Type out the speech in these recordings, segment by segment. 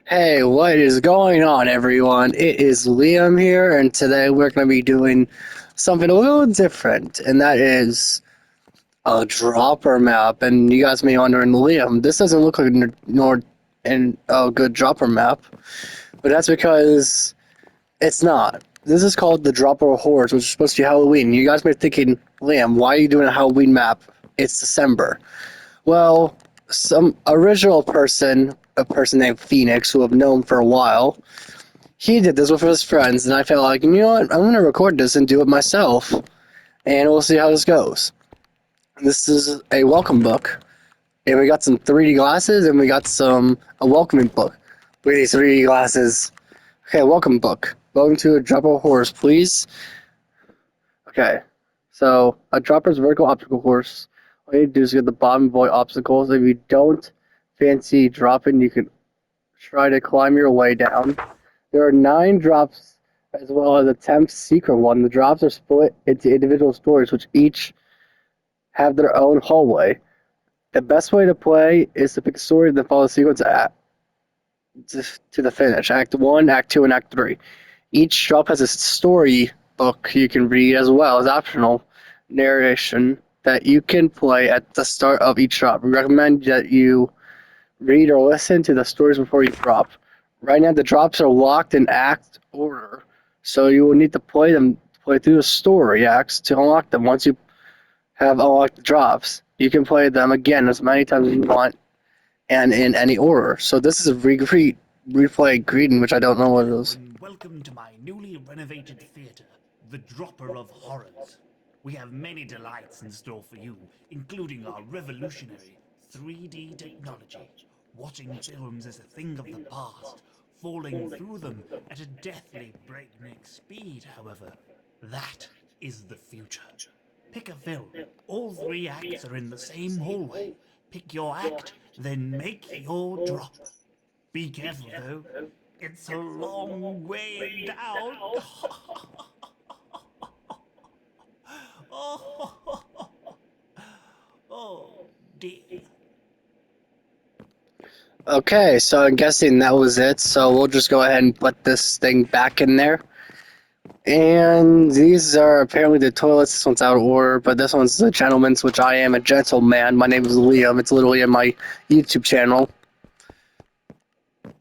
Hey, what is going on, everyone? It is Liam here, and today we're going to be doing something a little different, and that is a dropper map. And you guys may be wondering, Liam, this doesn't look like a good dropper map, but that's because it's not. This is called the Dropper Horrors, which is supposed to be Halloween. You guys may be thinking, Liam, why are you doing a Halloween map? It's December. Well, some original person, a person named Phoenix, who I've known for a while, he did this with his friends, and I felt like, you know what, I'm going to record this and do it myself, and we'll see how this goes. This is a welcome book, and we got some 3D glasses, and we got a welcoming book. Look at these 3D glasses. Okay, welcome book. Welcome to a Dropper Horse, please. Okay, so a dropper's vertical obstacle course. All you need to do is get the bottom avoid obstacles. If you don't fancy dropping, you can try to climb your way down. There are 9 drops as well as a 10th secret one. The drops are split into individual stories, which each have their own hallway. The best way to play is to pick a story and then follow the sequence to the finish. Act 1, Act 2, and Act 3. Each drop has a story book you can read as well as optional narration that you can play at the start of each drop. We recommend that you read or listen to the stories before you drop. Right now, the drops are locked in act order, so you will need to play through the story acts to unlock them. Once you have unlocked the drops, you can play them again as many times as you want and in any order. So this is a replay greeting, which I don't know what it is. And welcome to my newly renovated theatre, the Dropper of Horrors. We have many delights in store for you, including our revolutionary 3D technology. Watching films is a thing of the past. Falling through them at a deathly breakneck speed, however, that is the future. Pick a film. All 3 acts are in the same hallway. Pick your act, then make your drop. Be careful, though. It's a long way down. Oh, oh dear. Okay, so I'm guessing that was it. So we'll just go ahead and put this thing back in there. And these are apparently the toilets. This one's out of order, but this one's the gentleman's, which I am a gentleman. My name is Liam. It's literally in my YouTube channel.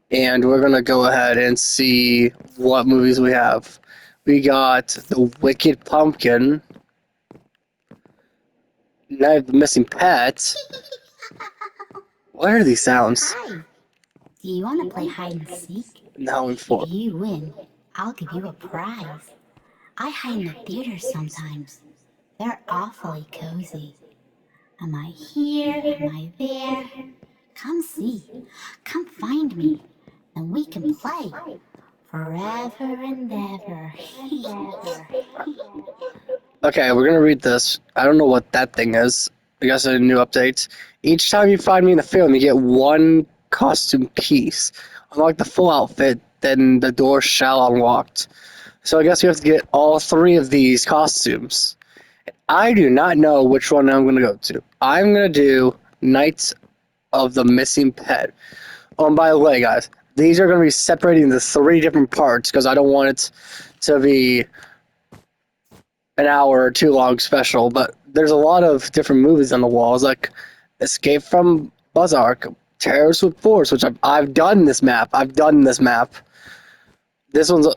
And we're going to go ahead and see what movies we have. We got The Wicked Pumpkin, Night of the Missing Pet. What are these sounds? Hi! Do you want to play hide and seek? Now in If 4. you win, I'll give you a prize. I hide in the theaters sometimes. They're awfully cozy. Am I here? Am I there? Come see. Come find me. And we can play. Forever and ever. Okay, we're going to read this. I don't know what that thing is. I guess a new update. Each time you find me in the film, you get 1 costume piece. Unlock the full outfit, then the door shall unlocked. So I guess we have to get all 3 of these costumes. I do not know which one I'm going to go to. I'm going to do Night of the Missing Pet. Oh, and by the way, guys, these are going to be separated into 3 different parts because I don't want it to be an hour or 2 long special. But there's a lot of different movies on the walls, like Escape from Buzzark, Terrorists with Force, which I've done this map. This one's.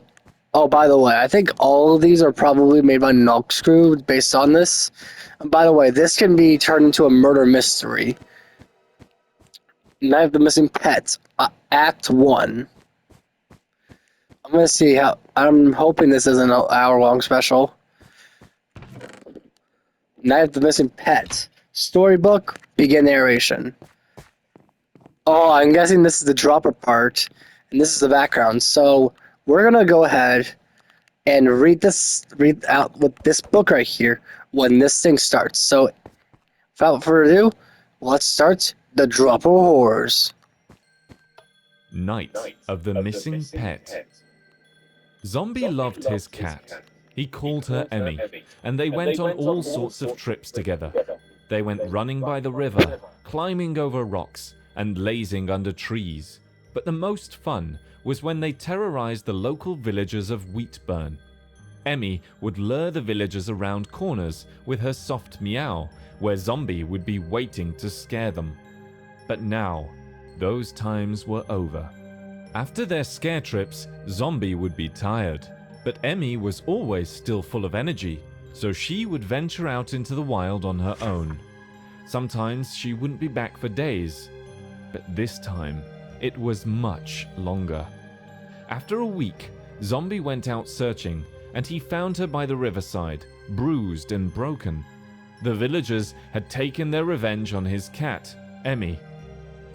Oh, by the way, I think all of these are probably made by Nugscrew based on this. And by the way, this can be turned into a murder mystery. Night of the Missing Pets, Act 1. I'm gonna see how. I'm hoping this isn't an hour-long special. Night of the Missing Pet, storybook, begin narration. Oh, I'm guessing this is the dropper part, and this is the background. So we're gonna go ahead and read out with this book right here when this thing starts. So without further ado, let's start the Dropper Horrors. Night of the Missing Pet. Zombie loved his cat. He called her Emmy, and they went on all sorts of trips together. They went running by the river, climbing over rocks, and lazing under trees. but the most fun was when they terrorized the local villagers of Wheatburn. Emmy would lure the villagers around corners with her soft meow, where Zombie would be waiting to scare them. But now, those times were over. After their scare trips, Zombie would be tired, but Emmy was always still full of energy, so she would venture out into the wild on her own. Sometimes she wouldn't be back for days, but this time it was much longer. After a week, Zombie went out searching, and he found her by the riverside, bruised and broken. The villagers had taken their revenge on his cat, Emmy.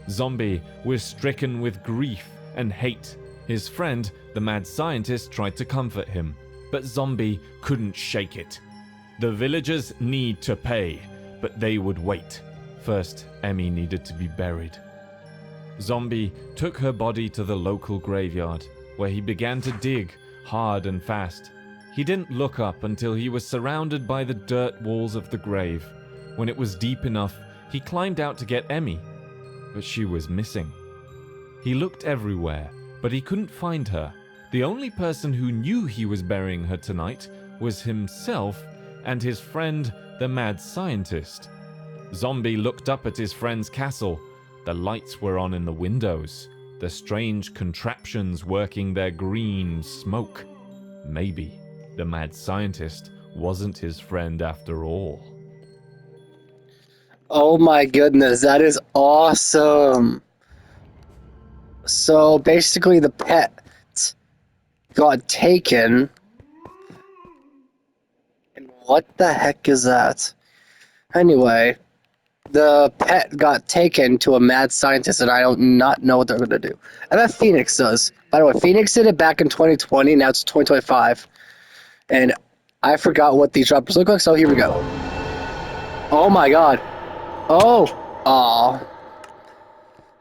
Zombie was stricken with grief and hate. His friend, the mad scientist, tried to comfort him, but Zombie couldn't shake it. The villagers need to pay, but they would wait. First, Emmy needed to be buried. Zombie took her body to the local graveyard, where he began to dig hard and fast. He didn't look up until he was surrounded by the dirt walls of the grave. When it was deep enough, he climbed out to get Emmy, but she was missing. He looked everywhere, but he couldn't find her. The only person who knew he was burying her tonight was himself and his friend, the mad scientist. Zombie looked up at his friend's castle. The lights were on in the windows, the strange contraptions working their green smoke. Maybe the mad scientist wasn't his friend after all. Oh my goodness, that is awesome. So basically the pet got taken. And what the heck is that? Anyway, the pet got taken to a mad scientist, and I don't not know what they're going to do. I bet Phoenix does. By the way, Phoenix did it back in 2020, now it's 2025. And I forgot what these droppers look like, so here we go. Oh my god. Oh. Aw.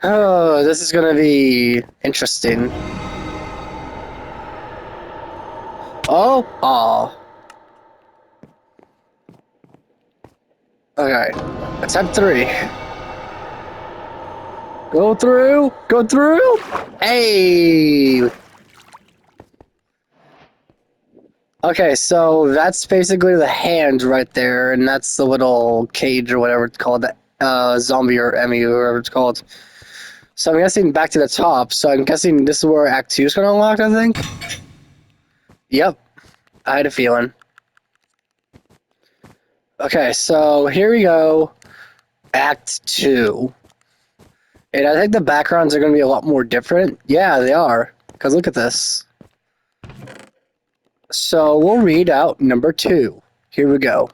Oh, this is going to be interesting. Oh. Aw. Okay. Attempt 3. Go through. Go through. Hey. Okay, so that's basically the hand right there, and that's the little cage or whatever it's called, zombie or Emmy or whatever it's called. So I'm guessing back to the top, so I'm guessing this is where Act 2 is going to unlock, I think? Yep, I had a feeling. Okay, so here we go, Act 2. And I think the backgrounds are going to be a lot more different. Yeah, they are, because look at this. So we'll read out number 2. Here we go.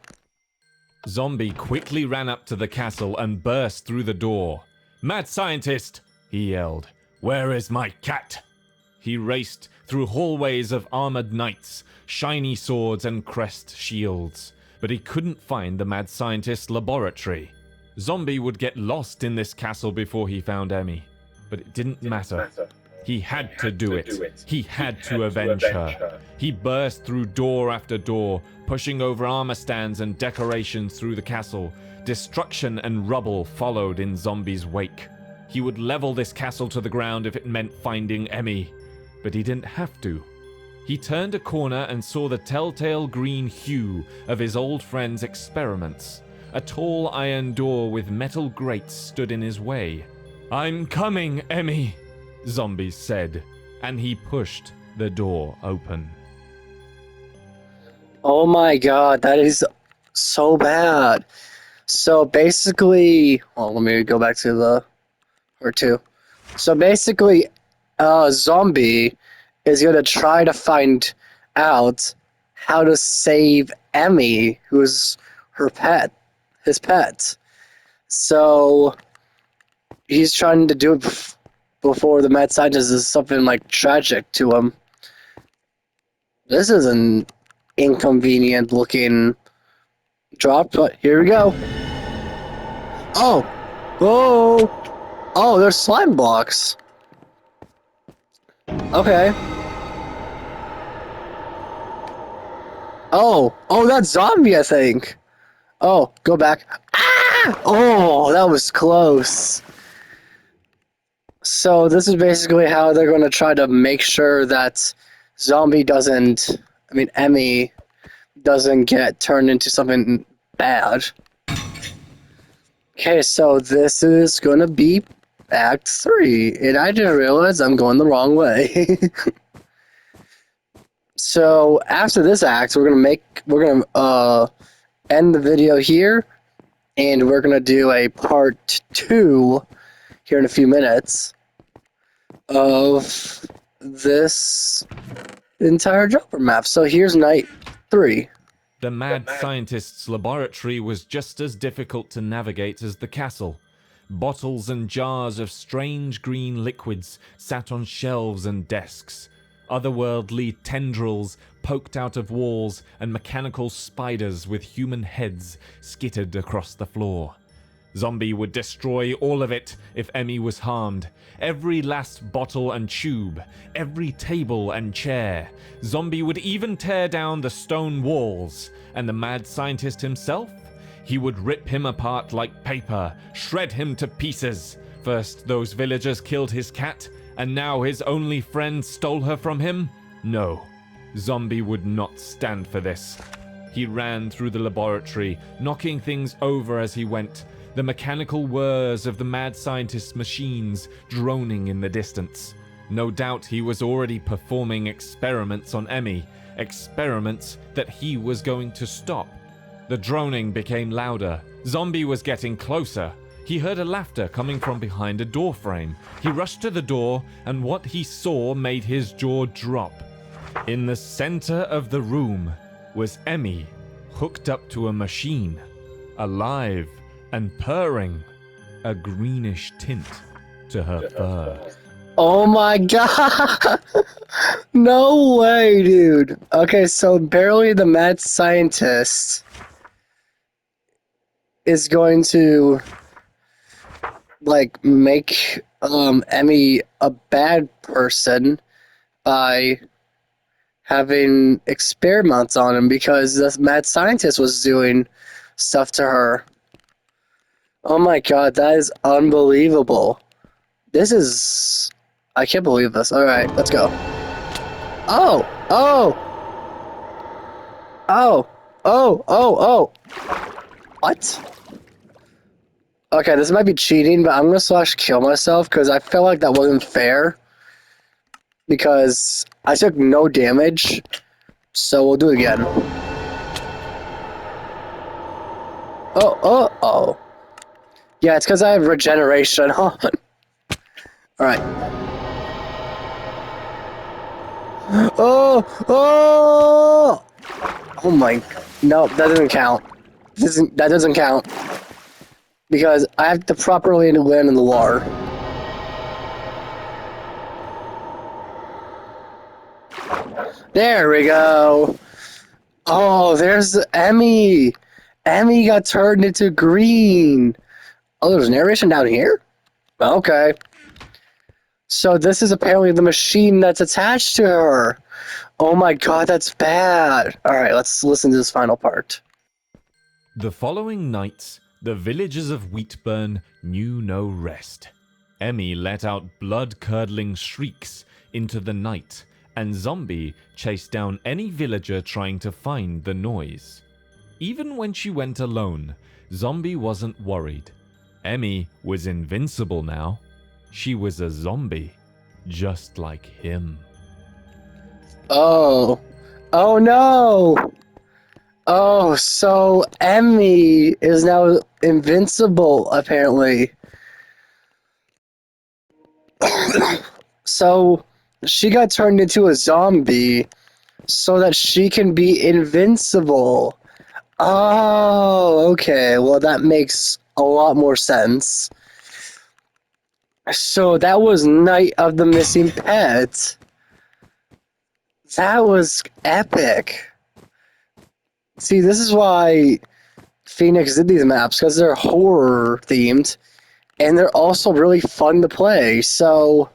Zombie quickly ran up to the castle and burst through the door. "Mad scientist!" he yelled. "Where is my cat?" He raced through hallways of armored knights, shiny swords and crest shields, but he couldn't find the mad scientist's laboratory. Zombie would get lost in this castle before he found Emmy, but it didn't matter. He had to do it. He had to avenge her. He burst through door after door, pushing over armor stands and decorations through the castle. Destruction and rubble followed in Zombie's wake. He would level this castle to the ground if it meant finding Emmy, but he didn't have to. He turned a corner and saw the telltale green hue of his old friend's experiments. A tall iron door with metal grates stood in his way. "I'm coming, Emmy," Zombie said, and he pushed the door open. Oh my god, that is so bad. So basically, well, let me go back to the or 2. So basically, Zombie is gonna try to find out how to save Emmy, who's her pet, his pet. So he's trying to do it before the mad scientist does something like tragic to him. This is an inconvenient looking drop, but here we go. Oh! Oh! Oh, there's slime blocks. Okay. Oh! Oh, that's Zombie, I think. Oh, go back. Ah! Oh, that was close. So this is basically how they're going to try to make sure that Emmy doesn't get turned into something bad. Okay, so this is going to be Act 3, and I just realized I'm going the wrong way. So after this act, we're gonna end the video here, and we're gonna do a part 2 here in a few minutes of this entire dropper map. So here's night 3. The mad scientist's laboratory was just as difficult to navigate as the castle. Bottles and jars of strange green liquids sat on shelves and desks. Otherworldly tendrils poked out of walls, and mechanical spiders with human heads skittered across the floor. Zombie would destroy all of it if Emmy was harmed. Every last bottle and tube, every table and chair. Zombie would even tear down the stone walls. And the mad scientist himself? He would rip him apart like paper, shred him to pieces. First, those villagers killed his cat, and now his only friend stole her from him? No. Zombie would not stand for this. He ran through the laboratory, knocking things over as he went, the mechanical whirs of the mad scientist's machines droning in the distance. No doubt he was already performing experiments on Emmy, experiments that he was going to stop. The droning became louder. Zombie was getting closer. He heard a laughter coming from behind a door frame. He rushed to the door, and what he saw made his jaw drop. In the center of the room was Emmy, hooked up to a machine, alive and purring, a greenish tint to her fur. Oh my god! No way, dude. Okay, so barely the mad scientist is going to make Emmy a bad person by having experiments on him because the mad scientist was doing stuff to her. Oh my god, that is unbelievable. I can't believe this. Alright, let's go. Oh! Oh! Oh! Oh! Oh! Oh! What? Okay, this might be cheating, but I'm gonna kill myself because I feel like that wasn't fair. Because I took no damage. So we'll do it again. Oh, oh, oh. Yeah, it's because I have regeneration on. Alright. Oh! Oh! Oh my... No, that doesn't count. That doesn't count. Because I have to properly land in the water. There we go. Oh, there's Emmy. Emmy got turned into green. Oh, there's narration down here? Okay. So this is apparently the machine that's attached to her. Oh my god, that's bad. Alright, let's listen to this final part. The following nights, the villagers of Wheatburn knew no rest. Emmy let out blood-curdling shrieks into the night, and Zombie chased down any villager trying to find the noise. Even when she went alone, Zombie wasn't worried. Emmy was invincible now. She was a zombie, just like him. Oh. Oh no! Oh, so Emmy is now invincible, apparently. So she got turned into a zombie so that she can be invincible. Oh, okay. Well, that makes a lot more sense. So that was Night of the Missing Pet. That was epic. See, this is why Phoenix did these maps, because they're horror themed, and they're also really fun to play. So,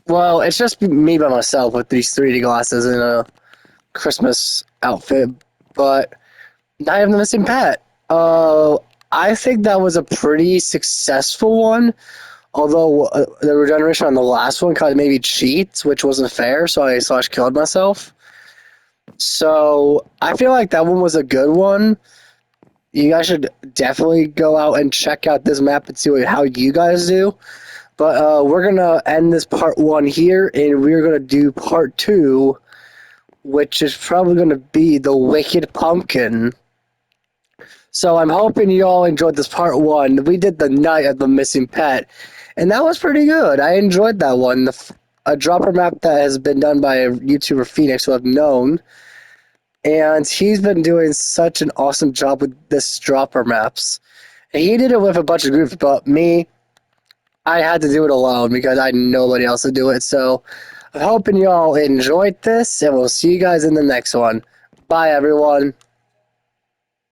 well, it's just me by myself with these 3D glasses and a Christmas outfit, but Night of the Missing Pet. I think that was a pretty successful one. Although the regeneration on the last one kind of maybe cheats, which wasn't fair, so I slash killed myself. So I feel like that one was a good one. You guys should definitely go out and check out this map and see how you guys do. But we're gonna end this part 1 here, and we're gonna do part 2, which is probably gonna be the Wicked Pumpkin. So I'm hoping you all enjoyed this part 1. We did the Night of the Missing Pet, and that was pretty good. I enjoyed that one. A dropper map that has been done by a YouTuber Phoenix, who I've known, and he's been doing such an awesome job with this dropper maps. And he did it with a bunch of groups, but me, I had to do it alone because I had nobody else to do it. So I'm hoping you all enjoyed this, and we'll see you guys in the next one. Bye, everyone.